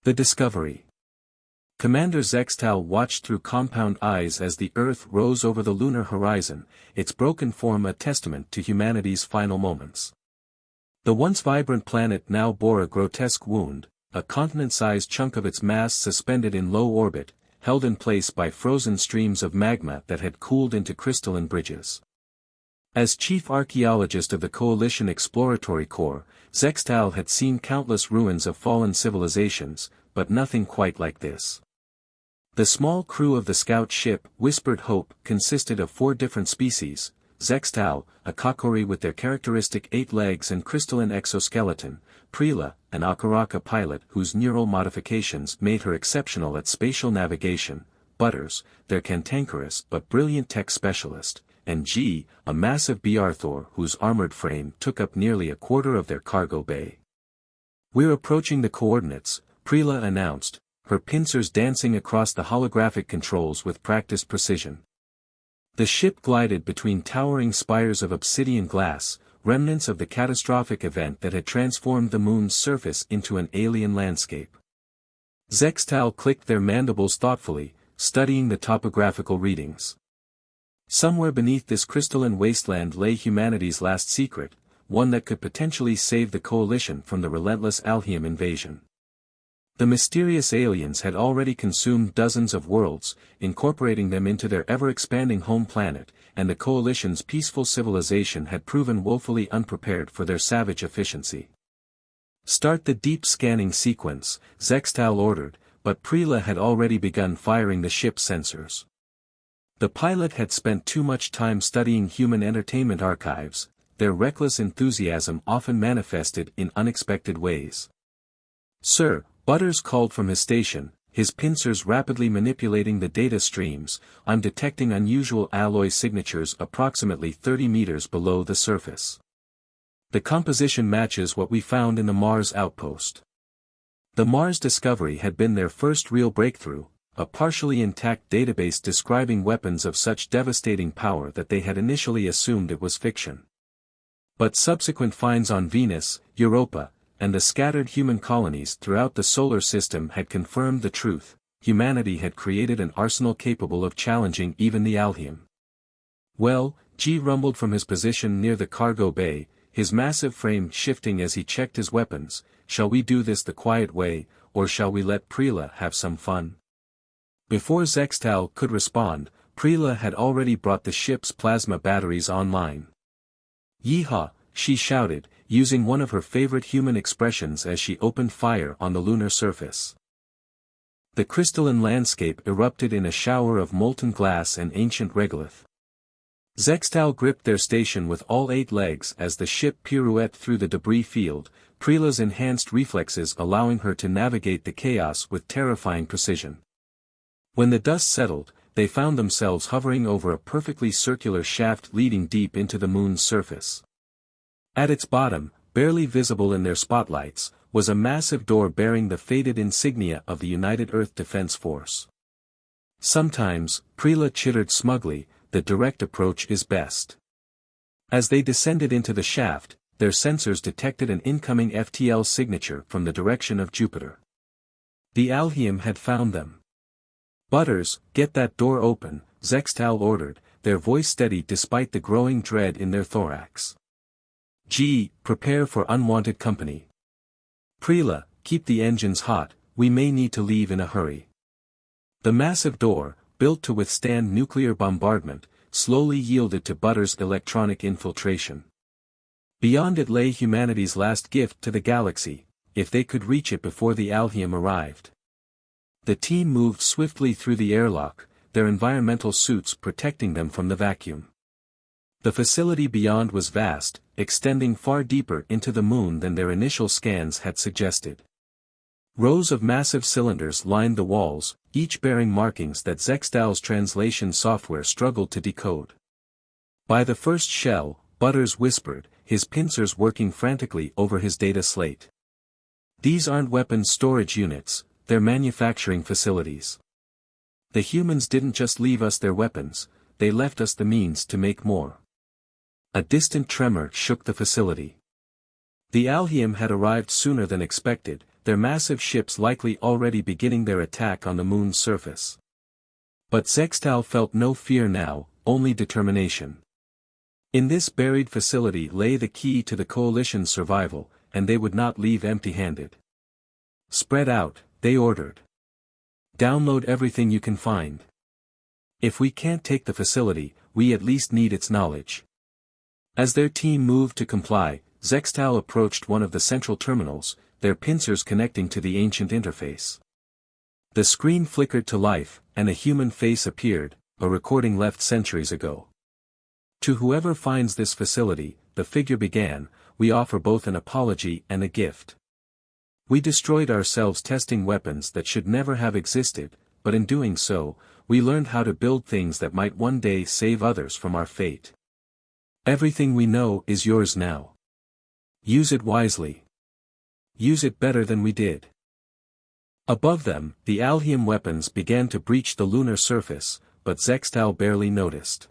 The discovery. Commander Zextal watched through compound eyes as the Earth rose over the lunar horizon, its broken form a testament to humanity's final moments. The once vibrant planet now bore a grotesque wound, a continent-sized chunk of its mass suspended in low orbit, held in place by frozen streams of magma that had cooled into crystalline bridges. As chief archaeologist of the Coalition Exploratory Corps, Zextal had seen countless ruins of fallen civilizations, but nothing quite like this. The small crew of the scout ship, Whispered Hope, consisted of 4 different species: Zextal, a Kakori with their characteristic 8 legs and crystalline exoskeleton; Prila, an Akaraka pilot whose neural modifications made her exceptional at spatial navigation; Butters, their cantankerous but brilliant tech specialist; and G, a massive Biarthor whose armored frame took up nearly a quarter of their cargo bay. "We're approaching the coordinates," Prila announced, her pincers dancing across the holographic controls with practiced precision. The ship glided between towering spires of obsidian glass, remnants of the catastrophic event that had transformed the moon's surface into an alien landscape. Zextal clicked their mandibles thoughtfully, studying the topographical readings. Somewhere beneath this crystalline wasteland lay humanity's last secret, one that could potentially save the Coalition from the relentless Alhium invasion. The mysterious aliens had already consumed dozens of worlds, incorporating them into their ever-expanding home planet, and the Coalition's peaceful civilization had proven woefully unprepared for their savage efficiency. "Start the deep scanning sequence," Zextal ordered, but Prila had already begun firing the ship's sensors. The pilot had spent too much time studying human entertainment archives, their reckless enthusiasm often manifested in unexpected ways. "Sir," Butters called from his station, his pincers rapidly manipulating the data streams, "I'm detecting unusual alloy signatures approximately 30 meters below the surface. The composition matches what we found in the Mars outpost." The Mars discovery had been their first real breakthrough, a partially intact database describing weapons of such devastating power that they had initially assumed it was fiction. But subsequent finds on Venus, Europa, and the scattered human colonies throughout the solar system had confirmed the truth: humanity had created an arsenal capable of challenging even the Alhium. "Well," G rumbled from his position near the cargo bay, his massive frame shifting as he checked his weapons, "shall we do this the quiet way, or shall we let Prila have some fun?" Before Zextal could respond, Prila had already brought the ship's plasma batteries online. "Yeehaw!" she shouted, using one of her favorite human expressions as she opened fire on the lunar surface. The crystalline landscape erupted in a shower of molten glass and ancient regolith. Zextal gripped their station with all 8 legs as the ship pirouetted through the debris field, Prila's enhanced reflexes allowing her to navigate the chaos with terrifying precision. When the dust settled, they found themselves hovering over a perfectly circular shaft leading deep into the moon's surface. At its bottom, barely visible in their spotlights, was a massive door bearing the faded insignia of the United Earth Defense Force. "Sometimes," Prila chittered smugly, "the direct approach is best." As they descended into the shaft, their sensors detected an incoming FTL signature from the direction of Jupiter. The Alhium had found them. "Butters, get that door open," Zextal ordered, their voice steady despite the growing dread in their thorax. "G, prepare for unwanted company. Prila, keep the engines hot, we may need to leave in a hurry." The massive door, built to withstand nuclear bombardment, slowly yielded to Butters' electronic infiltration. Beyond it lay humanity's last gift to the galaxy, if they could reach it before the Alhium arrived. The team moved swiftly through the airlock, their environmental suits protecting them from the vacuum. The facility beyond was vast, extending far deeper into the moon than their initial scans had suggested. Rows of massive cylinders lined the walls, each bearing markings that Zextal's translation software struggled to decode. "By the first shell," Butters whispered, his pincers working frantically over his data slate. "These aren't weapons storage units, they're manufacturing facilities. The humans didn't just leave us their weapons, they left us the means to make more." A distant tremor shook the facility. The Alhium had arrived sooner than expected, their massive ships likely already beginning their attack on the moon's surface. But Zextal felt no fear now, only determination. In this buried facility lay the key to the coalition's survival, and they would not leave empty-handed. "Spread out," they ordered. "Download everything you can find. If we can't take the facility, we at least need its knowledge." As their team moved to comply, Zextal approached one of the central terminals, their pincers connecting to the ancient interface. The screen flickered to life, and a human face appeared, a recording left centuries ago. "To whoever finds this facility," the figure began, "we offer both an apology and a gift. We destroyed ourselves testing weapons that should never have existed, but in doing so, we learned how to build things that might one day save others from our fate. Everything we know is yours now. Use it wisely. Use it better than we did." Above them, the Alhium weapons began to breach the lunar surface, but Zextal barely noticed.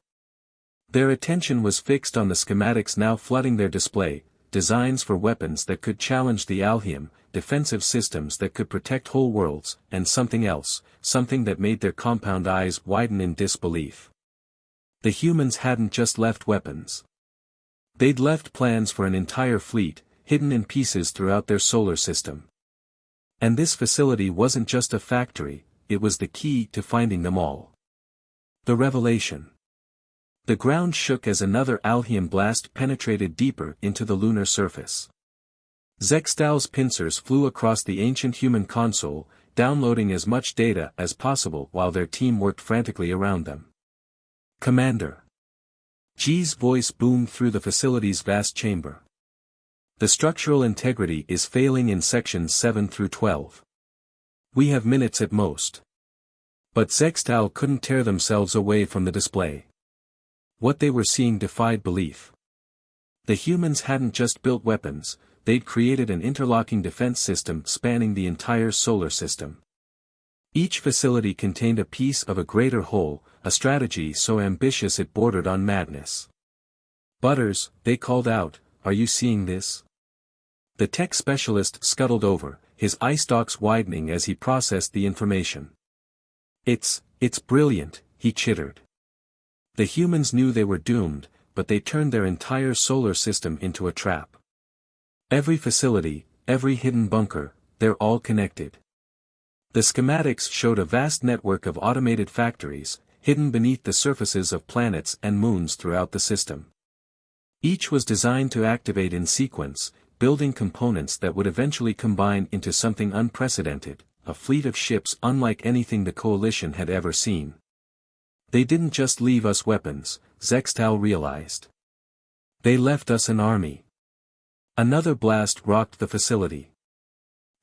Their attention was fixed on the schematics now flooding their display, designs for weapons that could challenge the Alhium, defensive systems that could protect whole worlds, and something else, something that made their compound eyes widen in disbelief. The humans hadn't just left weapons. They'd left plans for an entire fleet, hidden in pieces throughout their solar system. And this facility wasn't just a factory, it was the key to finding them all. The revelation. The ground shook as another Alhium blast penetrated deeper into the lunar surface. Zextal's pincers flew across the ancient human console, downloading as much data as possible while their team worked frantically around them. "Commander." G's voice boomed through the facility's vast chamber. "The structural integrity is failing in sections 7 through 12. We have minutes at most." But Zextal couldn't tear themselves away from the display. What they were seeing defied belief. The humans hadn't just built weapons, they'd created an interlocking defense system spanning the entire solar system. Each facility contained a piece of a greater whole, a strategy so ambitious it bordered on madness. "Butters," they called out, "are you seeing this?" The tech specialist scuttled over, his eye stalks widening as he processed the information. It's brilliant," he chittered. The humans knew they were doomed, but they turned their entire solar system into a trap. Every facility, every hidden bunker, they're all connected. The schematics showed a vast network of automated factories, hidden beneath the surfaces of planets and moons throughout the system. Each was designed to activate in sequence, building components that would eventually combine into something unprecedented, a fleet of ships unlike anything the Coalition had ever seen. They didn't just leave us weapons, Zextal realized. They left us an army. Another blast rocked the facility.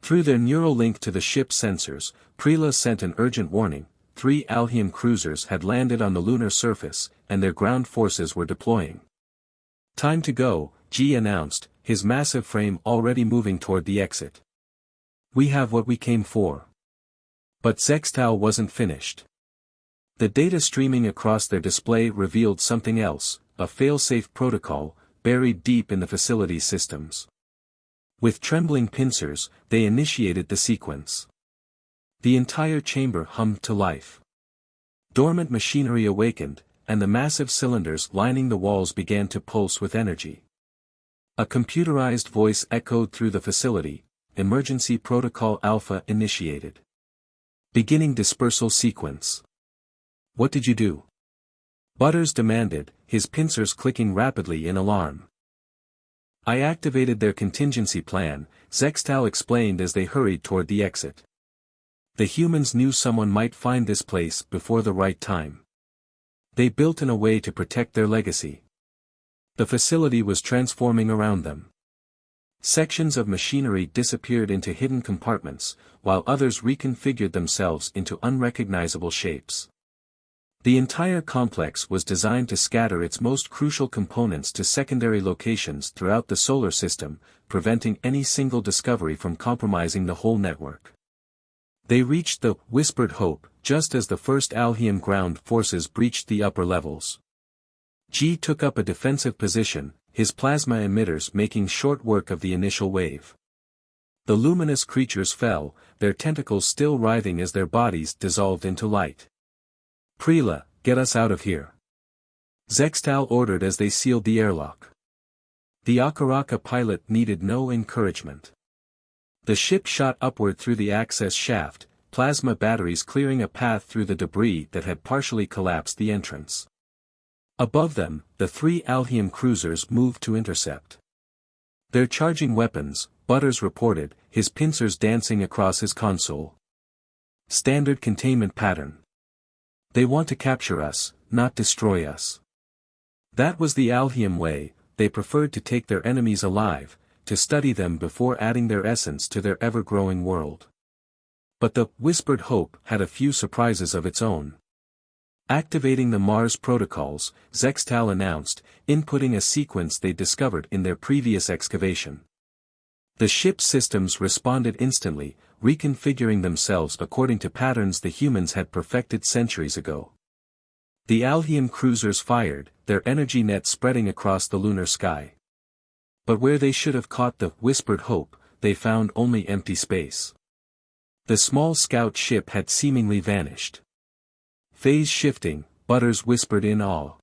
Through their neural link to the ship's sensors, Prela sent an urgent warning. 3 Alhium cruisers had landed on the lunar surface, and their ground forces were deploying. "Time to go," G announced, his massive frame already moving toward the exit. "We have what we came for." But Zextal wasn't finished. The data streaming across their display revealed something else, a fail-safe protocol, buried deep in the facility's systems. With trembling pincers, they initiated the sequence. The entire chamber hummed to life. Dormant machinery awakened, and the massive cylinders lining the walls began to pulse with energy. A computerized voice echoed through the facility, "Emergency Protocol Alpha initiated. Beginning dispersal sequence." "What did you do?" Butters demanded, his pincers clicking rapidly in alarm. "I activated their contingency plan," Zextal explained as they hurried toward the exit. The humans knew someone might find this place before the right time. They built in a way to protect their legacy. The facility was transforming around them. Sections of machinery disappeared into hidden compartments, while others reconfigured themselves into unrecognizable shapes. The entire complex was designed to scatter its most crucial components to secondary locations throughout the solar system, preventing any single discovery from compromising the whole network. They reached the whispered hope, just as the first Alhium ground forces breached the upper levels. G took up a defensive position, his plasma emitters making short work of the initial wave. The luminous creatures fell, their tentacles still writhing as their bodies dissolved into light. "Preela, get us out of here," Zextal ordered as they sealed the airlock. The Akaraka pilot needed no encouragement. The ship shot upward through the access shaft, plasma batteries clearing a path through the debris that had partially collapsed the entrance. Above them, the three Alhium cruisers moved to intercept. "They're charging weapons," Butters reported, his pincers dancing across his console. "Standard containment pattern. They want to capture us, not destroy us." That was the Alhium way. They preferred to take their enemies alive, to study them before adding their essence to their ever-growing world. But the Whispered Hope had a few surprises of its own. Activating the Mars protocols, Zextal announced, inputting a sequence they discovered in their previous excavation. The ship's systems responded instantly, reconfiguring themselves according to patterns the humans had perfected centuries ago. The Alhium cruisers fired, their energy net spreading across the lunar sky. But where they should have caught the Whispered Hope, they found only empty space. The small scout ship had seemingly vanished. "Phase shifting," Butters whispered in awe.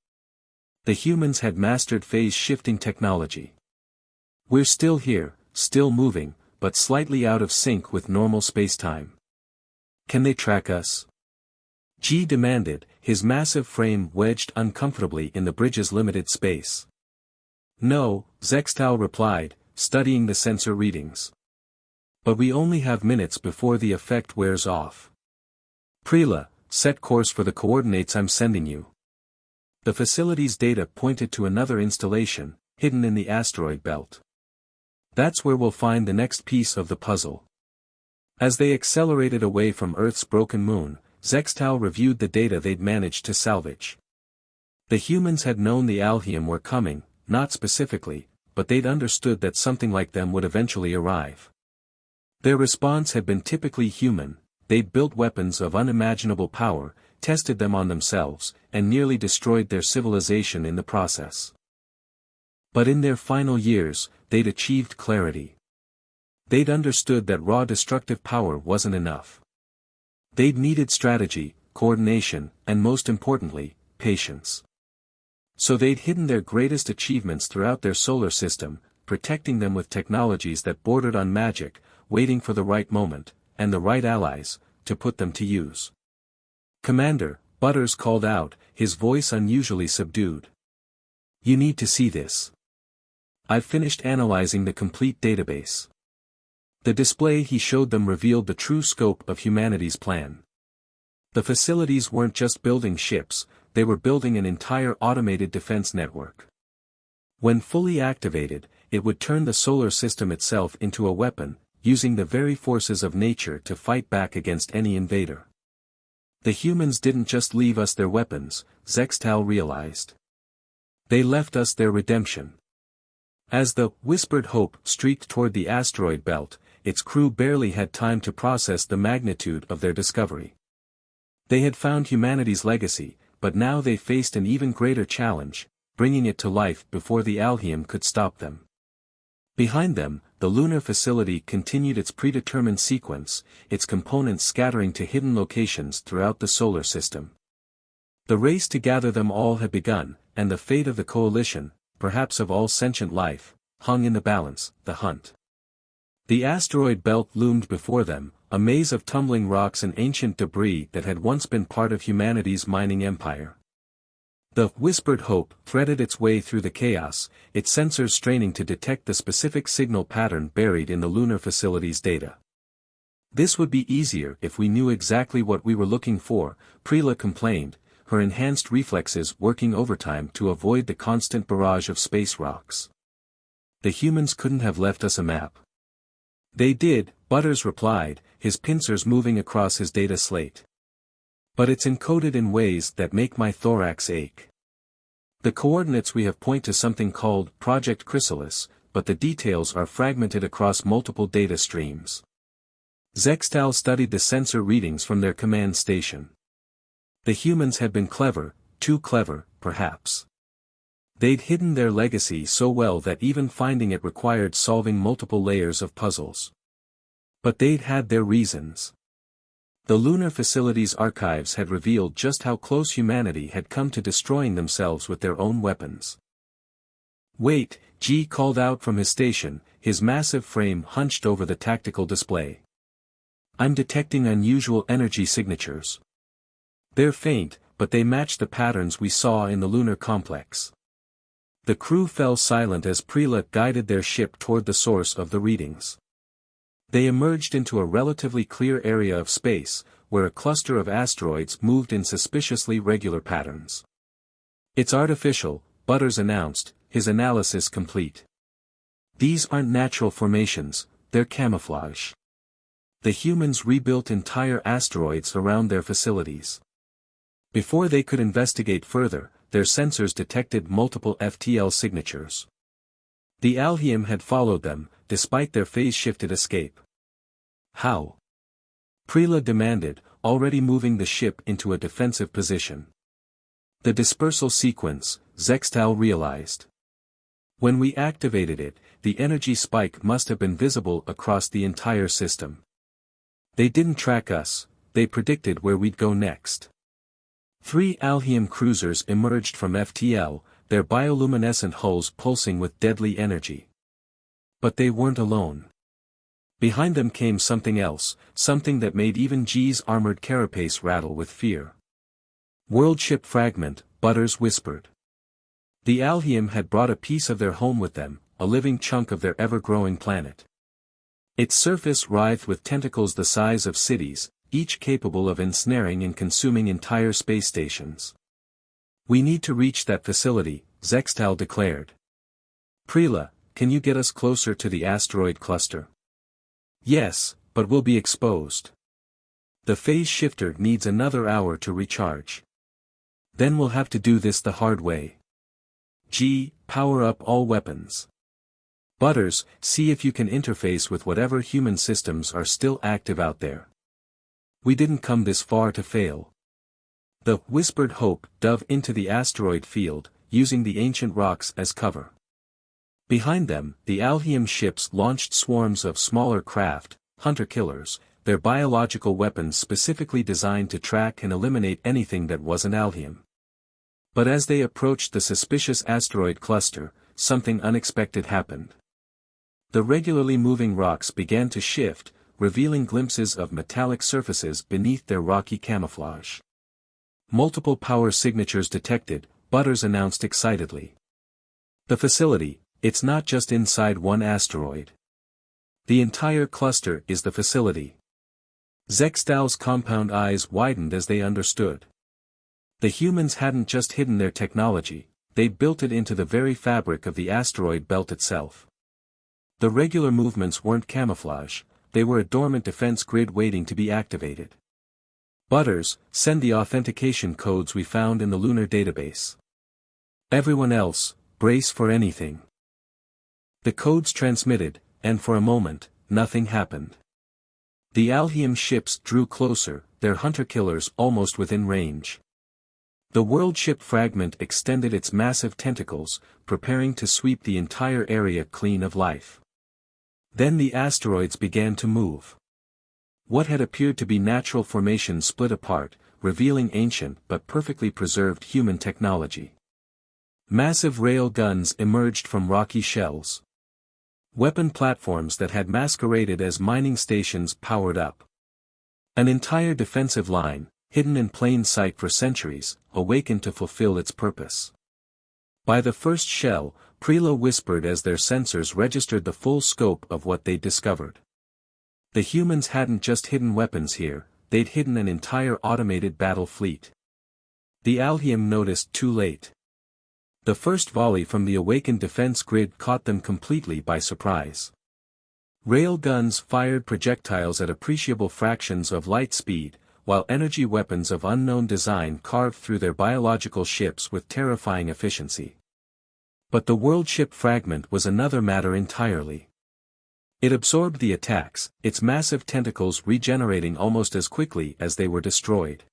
The humans had mastered phase-shifting technology. "We're still here, still moving, but slightly out of sync with normal spacetime. Can they track us?" G demanded, his massive frame wedged uncomfortably in the bridge's limited space. "No," Zextal replied, studying the sensor readings. "But we only have minutes before the effect wears off. Preela, set course for the coordinates I'm sending you." The facility's data pointed to another installation, hidden in the asteroid belt. "That's where we'll find the next piece of the puzzle." As they accelerated away from Earth's broken moon, Zextal reviewed the data they'd managed to salvage. The humans had known the Alhium were coming, not specifically, but they'd understood that something like them would eventually arrive. Their response had been typically human. They'd built weapons of unimaginable power, tested them on themselves, and nearly destroyed their civilization in the process. But in their final years, they'd achieved clarity. They'd understood that raw destructive power wasn't enough. They'd needed strategy, coordination, and most importantly, patience. So they'd hidden their greatest achievements throughout their solar system, protecting them with technologies that bordered on magic, waiting for the right moment, and the right allies, to put them to use. "Commander," Butters called out, his voice unusually subdued. "You need to see this. I've finished analyzing the complete database." The display he showed them revealed the true scope of humanity's plan. The facilities weren't just building ships, they were building an entire automated defense network. When fully activated, it would turn the solar system itself into a weapon, using the very forces of nature to fight back against any invader. The humans didn't just leave us their weapons, Zextal realized. They left us their redemption. As the Whispered Hope streaked toward the asteroid belt, its crew barely had time to process the magnitude of their discovery. They had found humanity's legacy, but now they faced an even greater challenge, bringing it to life before the Alhium could stop them. Behind them, the lunar facility continued its predetermined sequence, its components scattering to hidden locations throughout the solar system. The race to gather them all had begun, and the fate of the coalition, perhaps of all sentient life, hung in the balance. The hunt. The asteroid belt loomed before them, a maze of tumbling rocks and ancient debris that had once been part of humanity's mining empire. The Whispered Hope threaded its way through the chaos, its sensors straining to detect the specific signal pattern buried in the lunar facility's data. "This would be easier if we knew exactly what we were looking for," Preela complained, her enhanced reflexes working overtime to avoid the constant barrage of space rocks. "The humans couldn't have left us a map." "They did," Butters replied, his pincers moving across his data slate. "But it's encoded in ways that make my thorax ache. The coordinates we have point to something called Project Chrysalis, but the details are fragmented across multiple data streams." Zextal studied the sensor readings from their command station. The humans had been clever, too clever, perhaps. They'd hidden their legacy so well that even finding it required solving multiple layers of puzzles. But they'd had their reasons. The lunar facility's archives had revealed just how close humanity had come to destroying themselves with their own weapons. "Wait," G called out from his station, his massive frame hunched over the tactical display. "I'm detecting unusual energy signatures. They're faint, but they match the patterns we saw in the lunar complex." The crew fell silent as Prela guided their ship toward the source of the readings. They emerged into a relatively clear area of space, where a cluster of asteroids moved in suspiciously regular patterns. "It's artificial," Butters announced, his analysis complete. "These aren't natural formations, they're camouflage. The humans rebuilt entire asteroids around their facilities." Before they could investigate further, their sensors detected multiple FTL signatures. The Alhium had followed them, despite their phase-shifted escape. "How?" Prela demanded, already moving the ship into a defensive position. "The dispersal sequence," Zextal realized. "When we activated it, the energy spike must have been visible across the entire system. They didn't track us, they predicted where we'd go next." 3 Alhium cruisers emerged from FTL, their bioluminescent hulls pulsing with deadly energy. But they weren't alone. Behind them came something else, something that made even G's armored carapace rattle with fear. "World ship fragment," Butters whispered. The Alhium had brought a piece of their home with them, a living chunk of their ever-growing planet. Its surface writhed with tentacles the size of cities, each capable of ensnaring and consuming entire space stations. "We need to reach that facility," Zextal declared. "Prela, can you get us closer to the asteroid cluster?" "Yes, but we'll be exposed. The phase shifter needs another hour to recharge. Then we'll have to do this the hard way. G, power up all weapons. Butters, see if you can interface with whatever human systems are still active out there. We didn't come this far to fail." The whispered Hope dove into the asteroid field, using the ancient rocks as cover. Behind them, the Alhium ships launched swarms of smaller craft, hunter-killers, their biological weapons specifically designed to track and eliminate anything that wasn't Alhium. But as they approached the suspicious asteroid cluster, something unexpected happened. The regularly moving rocks began to shift, revealing glimpses of metallic surfaces beneath their rocky camouflage. "Multiple power signatures detected," Butters announced excitedly. "The facility, it's not just inside one asteroid. The entire cluster is the facility." Zextal's compound eyes widened as they understood. The humans hadn't just hidden their technology, they'd built it into the very fabric of the asteroid belt itself. The regular movements weren't camouflage, they were a dormant defense grid waiting to be activated. "Butters, send the authentication codes we found in the lunar database. Everyone else, brace for anything." The codes transmitted, and for a moment, nothing happened. The Alhium ships drew closer, their hunter-killers almost within range. The world ship fragment extended its massive tentacles, preparing to sweep the entire area clean of life. Then the asteroids began to move. What had appeared to be natural formations split apart, revealing ancient but perfectly preserved human technology. Massive rail guns emerged from rocky shells. Weapon platforms that had masqueraded as mining stations powered up. An entire defensive line, hidden in plain sight for centuries, awakened to fulfill its purpose. By the first shell, Prela whispered as their sensors registered the full scope of what they'd discovered. The humans hadn't just hidden weapons here, they'd hidden an entire automated battle fleet. The Alhium noticed too late. The first volley from the awakened defense grid caught them completely by surprise. Rail guns fired projectiles at appreciable fractions of light speed, while energy weapons of unknown design carved through their biological ships with terrifying efficiency. But the world ship fragment was another matter entirely. It absorbed the attacks, its massive tentacles regenerating almost as quickly as they were destroyed.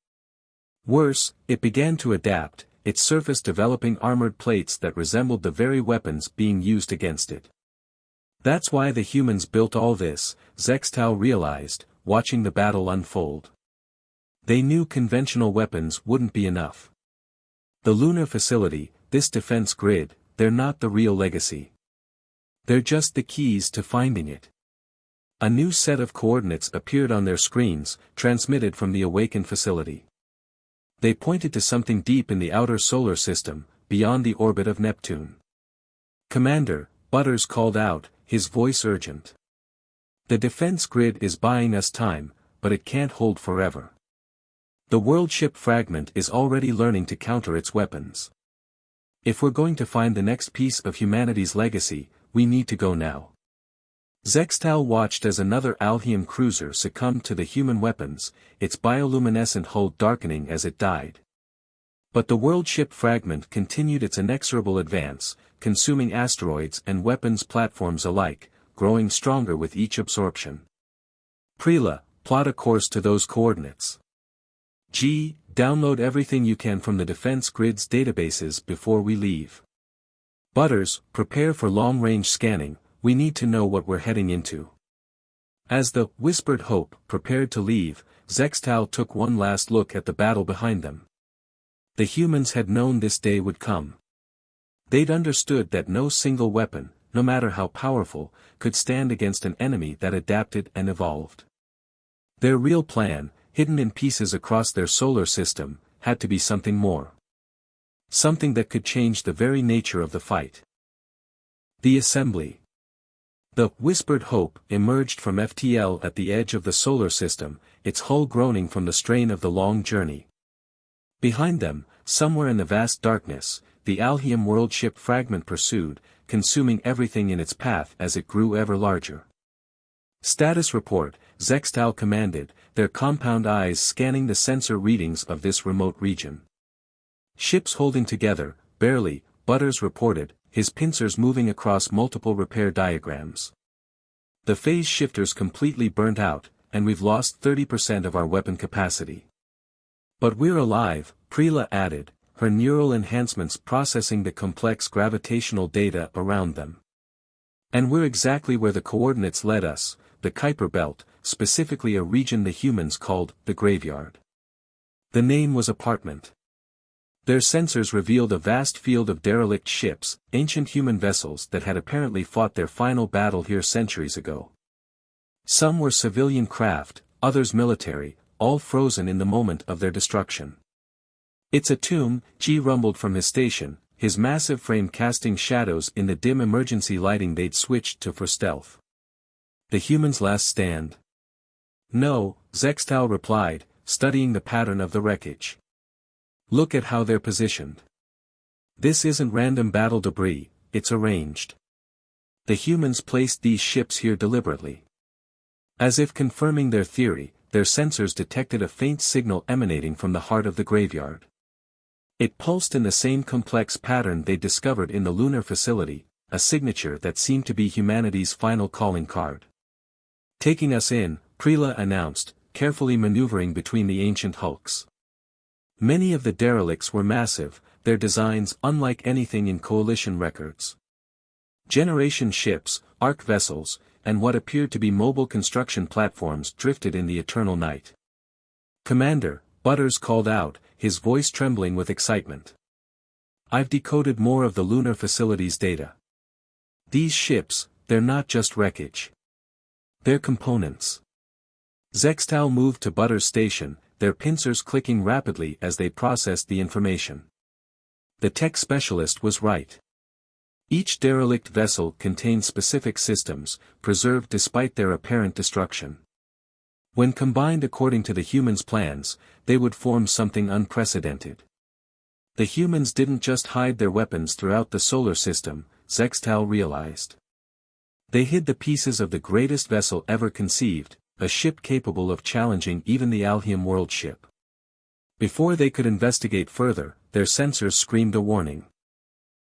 Worse, it began to adapt, its surface developing armored plates that resembled the very weapons being used against it. That's why the humans built all this, Zextal realized, watching the battle unfold. They knew conventional weapons wouldn't be enough. The lunar facility, this defense grid, they're not the real legacy. They're just the keys to finding it. A new set of coordinates appeared on their screens, transmitted from the awakened facility. They pointed to something deep in the outer solar system, beyond the orbit of Neptune. "Commander," Butters called out, his voice urgent. "The defense grid is buying us time, but it can't hold forever. The world ship fragment is already learning to counter its weapons. If we're going to find the next piece of humanity's legacy, we need to go now." Zextal watched as another Alhium cruiser succumbed to the human weapons, its bioluminescent hull darkening as it died. But the world ship fragment continued its inexorable advance, consuming asteroids and weapons platforms alike, growing stronger with each absorption. "Prela, plot a course to those coordinates. G, download everything you can from the defense grid's databases before we leave. Butters, prepare for long-range scanning, we need to know what we're heading into." As the Whispered Hope prepared to leave, Zextal took one last look at the battle behind them. The humans had known this day would come. They'd understood that no single weapon, no matter how powerful, could stand against an enemy that adapted and evolved. Their real plan, hidden in pieces across their solar system, had to be something more. Something that could change the very nature of the fight. The assembly. The Whispered Hope emerged from FTL at the edge of the solar system, its hull groaning from the strain of the long journey. Behind them, somewhere in the vast darkness, the Alhium world ship fragment pursued, consuming everything in its path as it grew ever larger. "Status report," Zextal commanded, their compound eyes scanning the sensor readings of this remote region. "Ships holding together, barely," Butters reported, his pincers moving across multiple repair diagrams. "The phase shifters completely burnt out, and we've lost 30% of our weapon capacity. But we're alive," Prela added, her neural enhancements processing the complex gravitational data around them. "And we're exactly where the coordinates led us, the Kuiper Belt, specifically a region the humans called the Graveyard." The name was apartment. Their sensors revealed a vast field of derelict ships, ancient human vessels that had apparently fought their final battle here centuries ago. Some were civilian craft, others military, all frozen in the moment of their destruction. "It's a tomb," G rumbled from his station, his massive frame casting shadows in the dim emergency lighting they'd switched to for stealth. "The humans' last stand?" "No," Zextal replied, studying the pattern of the wreckage. "Look at how they're positioned. This isn't random battle debris, it's arranged. The humans placed these ships here deliberately." As if confirming their theory, their sensors detected a faint signal emanating from the heart of the graveyard. It pulsed in the same complex pattern they discovered in the lunar facility, a signature that seemed to be humanity's final calling card. "Taking us in," Prela announced, carefully maneuvering between the ancient hulks. Many of the derelicts were massive, their designs unlike anything in Coalition records. Generation ships, arc vessels, and what appeared to be mobile construction platforms drifted in the eternal night. "Commander," Butters called out, his voice trembling with excitement. "I've decoded more of the lunar facility's data. These ships, they're not just wreckage. They're components." Zextal moved to Butters' station, their pincers clicking rapidly as they processed the information. The tech specialist was right. Each derelict vessel contained specific systems, preserved despite their apparent destruction. When combined according to the humans' plans, they would form something unprecedented. The humans didn't just hide their weapons throughout the solar system, Zextal realized. They hid the pieces of the greatest vessel ever conceived, a ship capable of challenging even the Alhium world ship. Before they could investigate further, their sensors screamed a warning.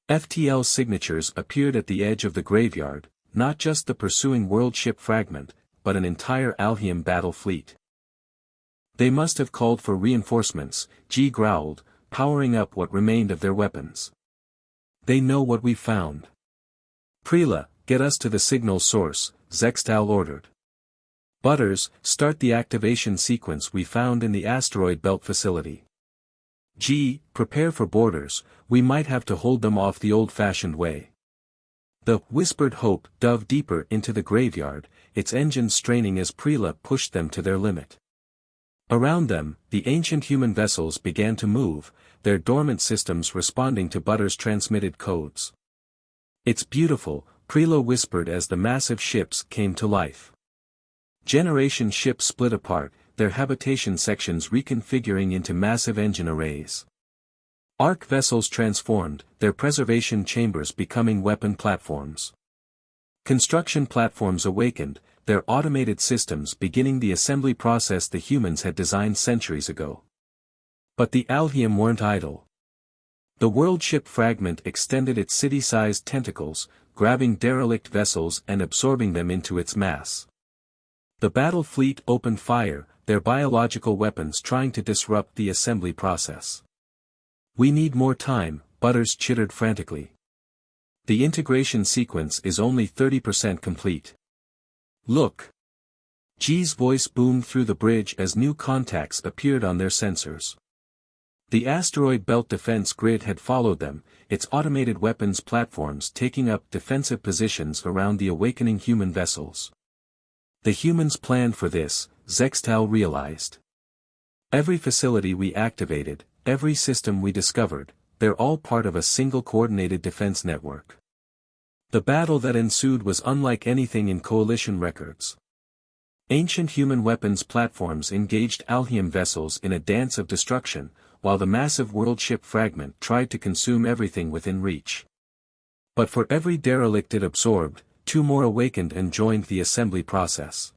FTL signatures appeared at the edge of the graveyard, not just the pursuing world ship fragment, but an entire Alhium battle fleet. "They must have called for reinforcements," G growled, powering up what remained of their weapons. "They know what we found." "Prela," get us to the signal source, Zextal ordered. Butters, start the activation sequence we found in the asteroid belt facility. G, prepare for boarders, we might have to hold them off the old-fashioned way. The whispered Hope dove deeper into the graveyard, its engines straining as Preela pushed them to their limit. Around them, the ancient human vessels began to move, their dormant systems responding to Butters' transmitted codes. It's beautiful, Preela whispered as the massive ships came to life. Generation ships split apart, their habitation sections reconfiguring into massive engine arrays. Arc vessels transformed, their preservation chambers becoming weapon platforms. Construction platforms awakened, their automated systems beginning the assembly process the humans had designed centuries ago. But the Alhium weren't idle. The world ship fragment extended its city-sized tentacles, grabbing derelict vessels and absorbing them into its mass. The battle fleet opened fire, their biological weapons trying to disrupt the assembly process. We need more time, Butters chittered frantically. The integration sequence is only 30% complete. Look! G's voice boomed through the bridge as new contacts appeared on their sensors. The asteroid belt defense grid had followed them, its automated weapons platforms taking up defensive positions around the awakening human vessels. The humans planned for this, Zextal realized. Every facility we activated, every system we discovered, they're all part of a single coordinated defense network. The battle that ensued was unlike anything in Coalition records. Ancient human weapons platforms engaged Alhium vessels in a dance of destruction, while the massive world ship fragment tried to consume everything within reach. But for every derelict it absorbed, 2 more awakened and joined the assembly process.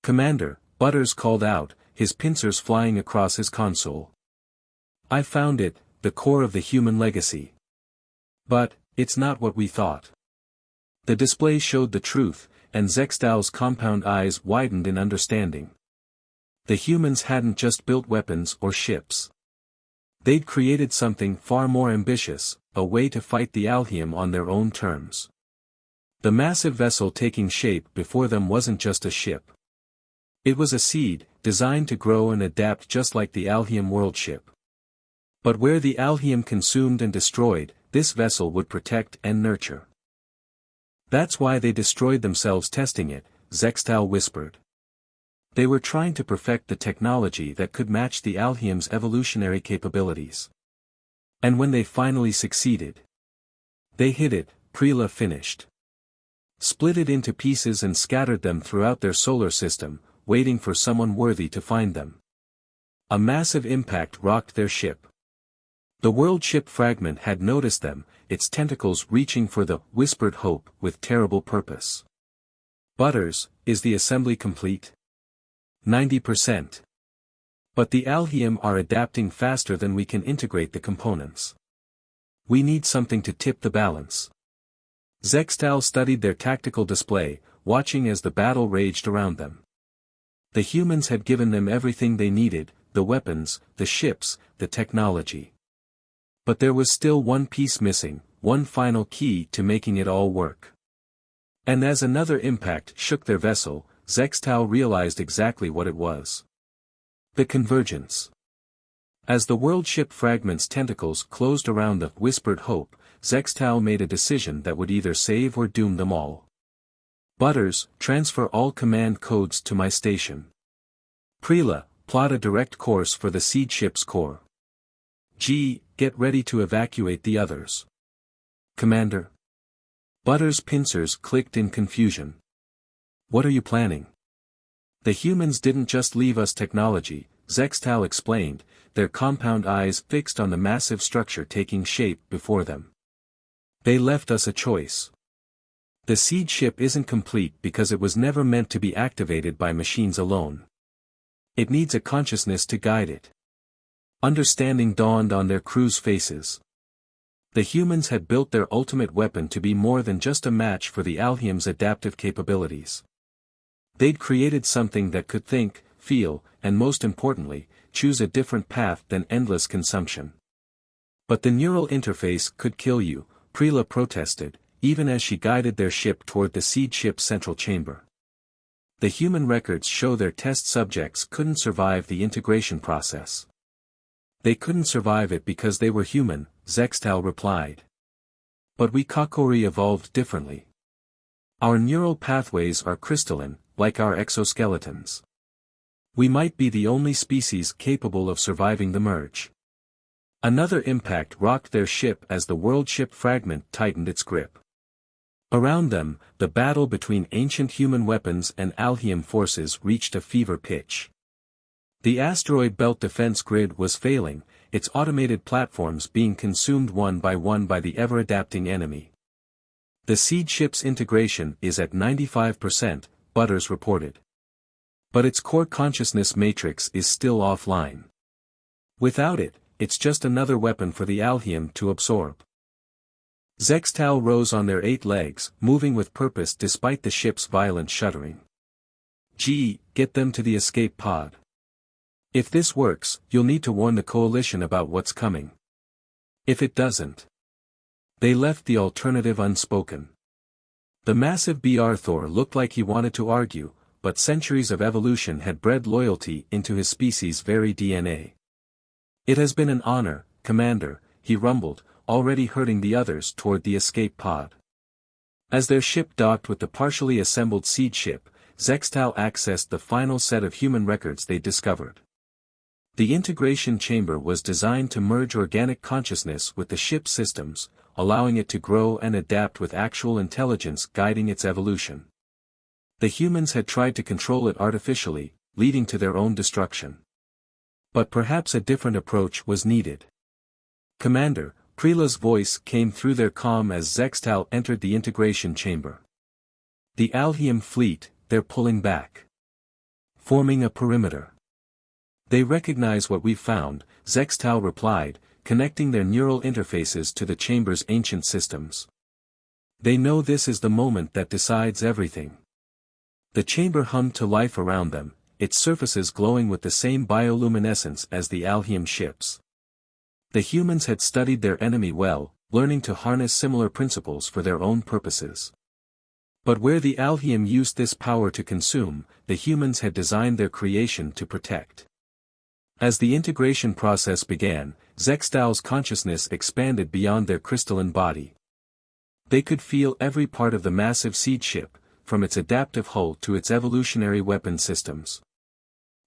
Commander, Butters called out, his pincers flying across his console. I found it, the core of the human legacy. But, it's not what we thought. The display showed the truth, and Zextal's compound eyes widened in understanding. The humans hadn't just built weapons or ships. They'd created something far more ambitious, a way to fight the Alhium on their own terms. The massive vessel taking shape before them wasn't just a ship. It was a seed, designed to grow and adapt just like the Alhium world ship. But where the Alhium consumed and destroyed, this vessel would protect and nurture. That's why they destroyed themselves testing it, Zextal whispered. They were trying to perfect the technology that could match the Alhium's evolutionary capabilities. And when they finally succeeded, they hid it, Preela finished. Split it into pieces and scattered them throughout their solar system, waiting for someone worthy to find them. A massive impact rocked their ship. The world ship fragment had noticed them, its tentacles reaching for the whispered Hope with terrible purpose. Butters, is the assembly complete? 90%. But the Alhium are adapting faster than we can integrate the components. We need something to tip the balance. Zextal studied their tactical display, watching as the battle raged around them. The humans had given them everything they needed, the weapons, the ships, the technology. But there was still one piece missing, one final key to making it all work. And as another impact shook their vessel, Zextal realized exactly what it was. The convergence. As the world ship fragment's tentacles closed around the whispered Hope, Zextal made a decision that would either save or doom them all. Butters, transfer all command codes to my station. Preela, plot a direct course for the seed ship's core. G, get ready to evacuate the others. Commander. Butters' pincers clicked in confusion. What are you planning? The humans didn't just leave us technology, Zextal explained, their compound eyes fixed on the massive structure taking shape before them. They left us a choice. The seed ship isn't complete because it was never meant to be activated by machines alone. It needs a consciousness to guide it. Understanding dawned on their crew's faces. The humans had built their ultimate weapon to be more than just a match for the Alhium's adaptive capabilities. They'd created something that could think, feel, and most importantly, choose a different path than endless consumption. But the neural interface could kill you, Preela protested, even as she guided their ship toward the seed ship's central chamber. The human records show their test subjects couldn't survive the integration process. They couldn't survive it because they were human, Zextal replied. But we Kakori evolved differently. Our neural pathways are crystalline, like our exoskeletons. We might be the only species capable of surviving the merge. Another impact rocked their ship as the world ship fragment tightened its grip. Around them, the battle between ancient human weapons and Alhium forces reached a fever pitch. The asteroid belt defense grid was failing, its automated platforms being consumed one by the ever-adapting enemy. The seed ship's integration is at 95%, Butters reported. But its core consciousness matrix is still offline. Without it, it's just another weapon for the Alhium to absorb. Zextal rose on their 8 legs, moving with purpose despite the ship's violent shuddering. Gee, get them to the escape pod. If this works, you'll need to warn the coalition about what's coming. If it doesn't. They left the alternative unspoken. The massive BR Thor looked like he wanted to argue, but centuries of evolution had bred loyalty into his species' very DNA. It has been an honor, Commander, he rumbled, already herding the others toward the escape pod. As their ship docked with the partially assembled seed ship, Zextal accessed the final set of human records they discovered. The integration chamber was designed to merge organic consciousness with the ship's systems, allowing it to grow and adapt with actual intelligence guiding its evolution. The humans had tried to control it artificially, leading to their own destruction. But perhaps a different approach was needed. Commander, Preela's voice came through their comm as Zextal entered the integration chamber. The Alhium fleet, they're pulling back. Forming a perimeter. They recognize what we've found, Zextal replied, connecting their neural interfaces to the chamber's ancient systems. They know this is the moment that decides everything. The chamber hummed to life around them, its surfaces glowing with the same bioluminescence as the Alhium ships. The humans had studied their enemy well, learning to harness similar principles for their own purposes. But where the Alhium used this power to consume, the humans had designed their creation to protect. As the integration process began, Zextal's consciousness expanded beyond their crystalline body. They could feel every part of the massive seed ship, from its adaptive hull to its evolutionary weapon systems.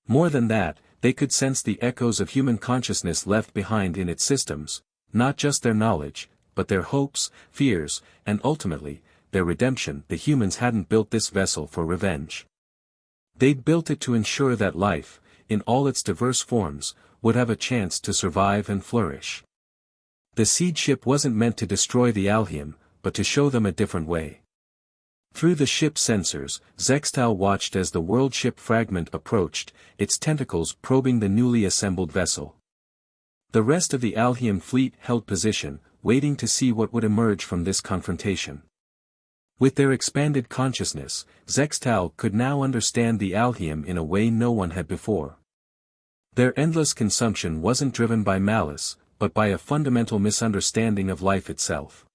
More than that, they could sense the echoes of human consciousness left behind in its systems, not just their knowledge, but their hopes, fears, and ultimately, their redemption. The humans hadn't built this vessel for revenge. They'd built it to ensure that life, in all its diverse forms, would have a chance to survive and flourish. The seed ship wasn't meant to destroy the Alhium, but to show them a different way. Through the ship's sensors, Zextal watched as the world ship fragment approached, its tentacles probing the newly assembled vessel. The rest of the Alhium fleet held position, waiting to see what would emerge from this confrontation. With their expanded consciousness, Zextal could now understand the Alhium in a way no one had before. Their endless consumption wasn't driven by malice, but by a fundamental misunderstanding of life itself.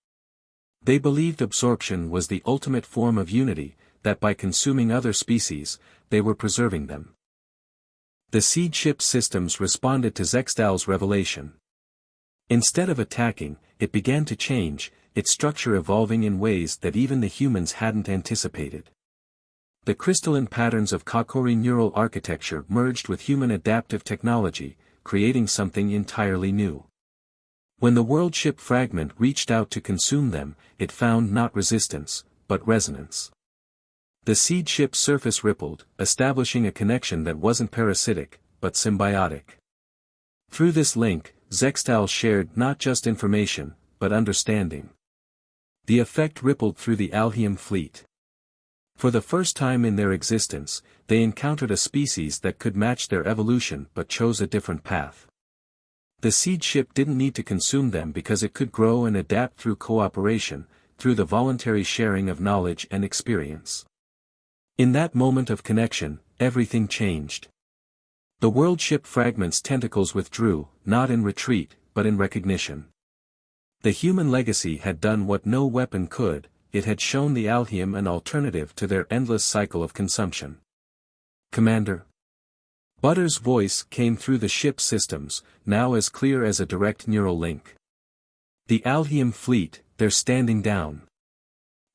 They believed absorption was the ultimate form of unity, that by consuming other species, they were preserving them. The seed ship systems responded to Zextal's revelation. Instead of attacking, it began to change, its structure evolving in ways that even the humans hadn't anticipated. The crystalline patterns of Kakori neural architecture merged with human adaptive technology, creating something entirely new. When the world ship fragment reached out to consume them, it found not resistance, but resonance. The seed ship's surface rippled, establishing a connection that wasn't parasitic, but symbiotic. Through this link, Zextal shared not just information, but understanding. The effect rippled through the Alhium fleet. For the first time in their existence, they encountered a species that could match their evolution but chose a different path. The seed ship didn't need to consume them because it could grow and adapt through cooperation, through the voluntary sharing of knowledge and experience. In that moment of connection, everything changed. The world ship fragment's tentacles withdrew, not in retreat, but in recognition. The human legacy had done what no weapon could, it had shown the Alhium an alternative to their endless cycle of consumption. "Commander." Butter's voice came through the ship's systems, now as clear as a direct neural link. "The Alhium fleet, they're standing down.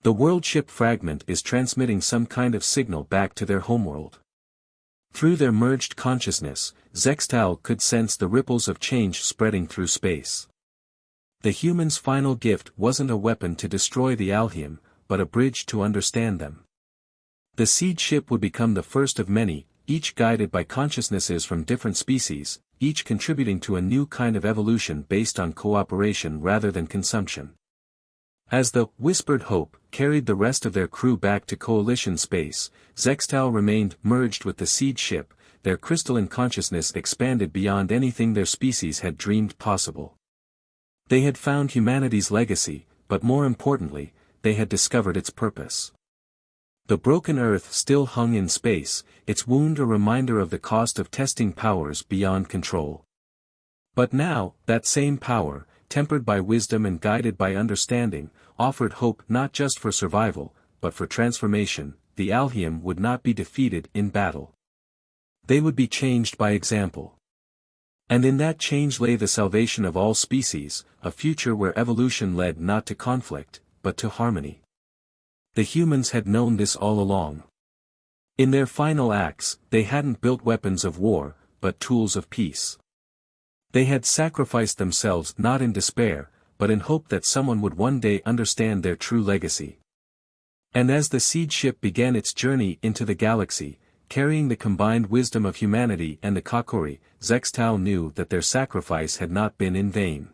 The world ship fragment is transmitting some kind of signal back to their homeworld." Through their merged consciousness, Zextal could sense the ripples of change spreading through space. The humans' final gift wasn't a weapon to destroy the Alhium, but a bridge to understand them. The seed ship would become the first of many, each guided by consciousnesses from different species, each contributing to a new kind of evolution based on cooperation rather than consumption. As the Whispered Hope carried the rest of their crew back to Coalition space, Zextal remained merged with the seed ship, their crystalline consciousness expanded beyond anything their species had dreamed possible. They had found humanity's legacy, but more importantly, they had discovered its purpose. The broken Earth still hung in space, its wound a reminder of the cost of testing powers beyond control. But now, that same power, tempered by wisdom and guided by understanding, offered hope not just for survival, but for transformation. The Alhium would not be defeated in battle. They would be changed by example. And in that change lay the salvation of all species, a future where evolution led not to conflict, but to harmony. The humans had known this all along. In their final acts, they hadn't built weapons of war, but tools of peace. They had sacrificed themselves not in despair, but in hope that someone would one day understand their true legacy. And as the seed ship began its journey into the galaxy, carrying the combined wisdom of humanity and the Kakori, Zextal knew that their sacrifice had not been in vain.